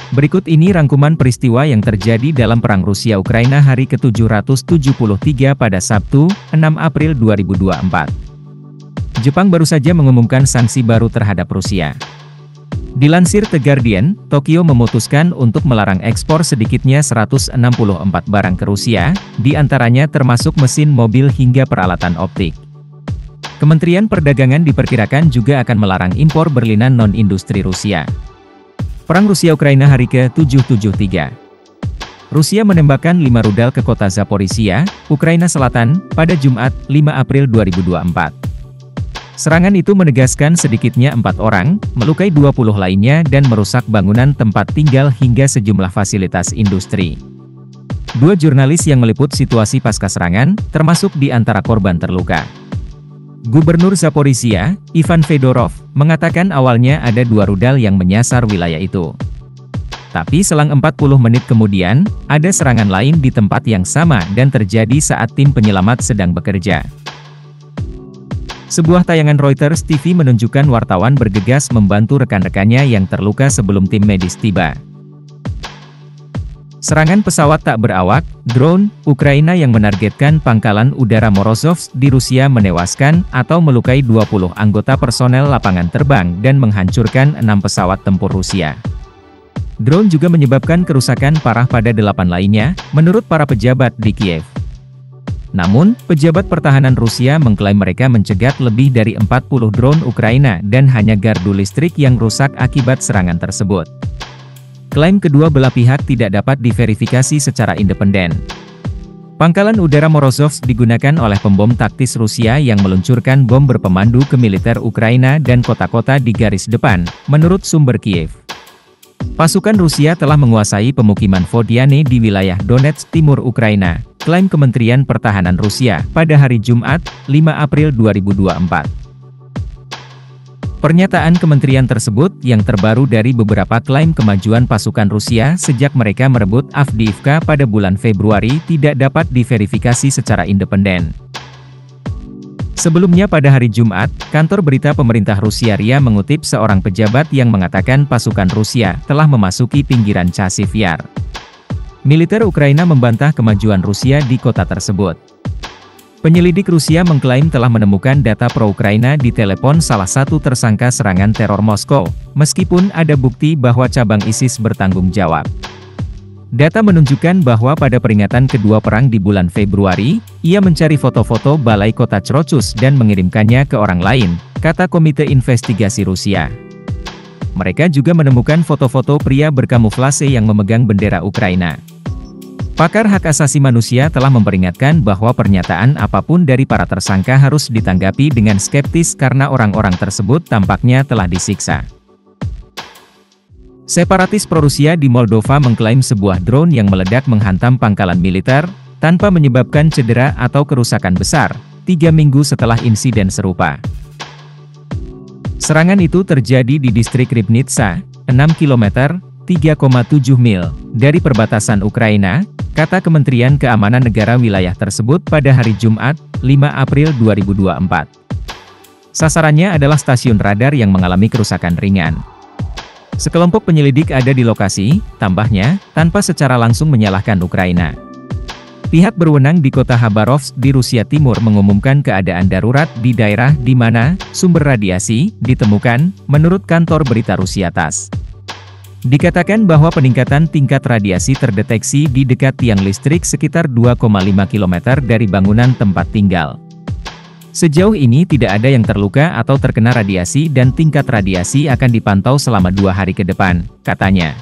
Berikut ini rangkuman peristiwa yang terjadi dalam Perang Rusia-Ukraina hari ke-773 pada Sabtu, 6 April 2024. Jepang baru saja mengumumkan sanksi baru terhadap Rusia. Dilansir The Guardian, Tokyo memutuskan untuk melarang ekspor sedikitnya 164 barang ke Rusia, di antaranya termasuk mesin mobil hingga peralatan optik. Kementerian Perdagangan diperkirakan juga akan melarang impor berlinan non-industri Rusia. Perang Rusia-Ukraina hari ke-773. Rusia menembakkan 5 rudal ke kota Zaporizhia, Ukraina Selatan, pada Jumat, 5 April 2024. Serangan itu menegaskan sedikitnya 4 orang, melukai 20 lainnya dan merusak bangunan tempat tinggal hingga sejumlah fasilitas industri. 2 jurnalis yang meliput situasi pasca serangan, termasuk di antara korban terluka. Gubernur Zaporizhia, Ivan Fedorov, mengatakan awalnya ada 2 rudal yang menyasar wilayah itu. Tapi selang 40 menit kemudian, ada serangan lain di tempat yang sama dan terjadi saat tim penyelamat sedang bekerja. Sebuah tayangan Reuters TV menunjukkan wartawan bergegas membantu rekan-rekannya yang terluka sebelum tim medis tiba. Serangan pesawat tak berawak, drone, Ukraina yang menargetkan pangkalan udara Morozovsk di Rusia menewaskan atau melukai 20 anggota personel lapangan terbang dan menghancurkan 6 pesawat tempur Rusia. Drone juga menyebabkan kerusakan parah pada 8 lainnya, menurut para pejabat di Kiev. Namun, pejabat pertahanan Rusia mengklaim mereka mencegat lebih dari 40 drone Ukraina dan hanya gardu listrik yang rusak akibat serangan tersebut. Klaim kedua belah pihak tidak dapat diverifikasi secara independen. Pangkalan udara Morozovsk digunakan oleh pembom taktis Rusia yang meluncurkan bom berpemandu ke militer Ukraina dan kota-kota di garis depan, menurut sumber Kiev. Pasukan Rusia telah menguasai pemukiman Vodiane di wilayah Donetsk Timur Ukraina, klaim Kementerian Pertahanan Rusia pada hari Jumat, 5 April 2024. Pernyataan kementerian tersebut yang terbaru dari beberapa klaim kemajuan pasukan Rusia sejak mereka merebut Avdiivka pada bulan Februari tidak dapat diverifikasi secara independen. Sebelumnya pada hari Jumat, kantor berita pemerintah Rusia RIA mengutip seorang pejabat yang mengatakan pasukan Rusia telah memasuki pinggiran Chasiv Yar. Militer Ukraina membantah kemajuan Rusia di kota tersebut. Penyelidik Rusia mengklaim telah menemukan data pro-Ukraina di telepon salah satu tersangka serangan teror Moskow, meskipun ada bukti bahwa cabang ISIS bertanggung jawab. Data menunjukkan bahwa pada peringatan kedua perang di bulan Februari, ia mencari foto-foto balai kota Chrochus dan mengirimkannya ke orang lain, kata Komite Investigasi Rusia. Mereka juga menemukan foto-foto pria berkamuflase yang memegang bendera Ukraina. Pakar hak asasi manusia telah memperingatkan bahwa pernyataan apapun dari para tersangka harus ditanggapi dengan skeptis karena orang-orang tersebut tampaknya telah disiksa. Separatis pro-Rusia di Moldova mengklaim sebuah drone yang meledak menghantam pangkalan militer, tanpa menyebabkan cedera atau kerusakan besar, 3 minggu setelah insiden serupa. Serangan itu terjadi di distrik Ribnitsa, 6 km, 3,7 mil, dari perbatasan Ukraina, kata Kementerian Keamanan Negara wilayah tersebut pada hari Jumat, 5 April 2024. Sasarannya adalah stasiun radar yang mengalami kerusakan ringan. Sekelompok penyelidik ada di lokasi, tambahnya, tanpa secara langsung menyalahkan Ukraina. Pihak berwenang di kota Khabarovsk di Rusia Timur mengumumkan keadaan darurat di daerah di mana sumber radiasi ditemukan, menurut kantor berita Rusia TASS. Dikatakan bahwa peningkatan tingkat radiasi terdeteksi di dekat tiang listrik sekitar 2,5 km dari bangunan tempat tinggal. Sejauh ini tidak ada yang terluka atau terkena radiasi dan tingkat radiasi akan dipantau selama 2 hari ke depan, katanya.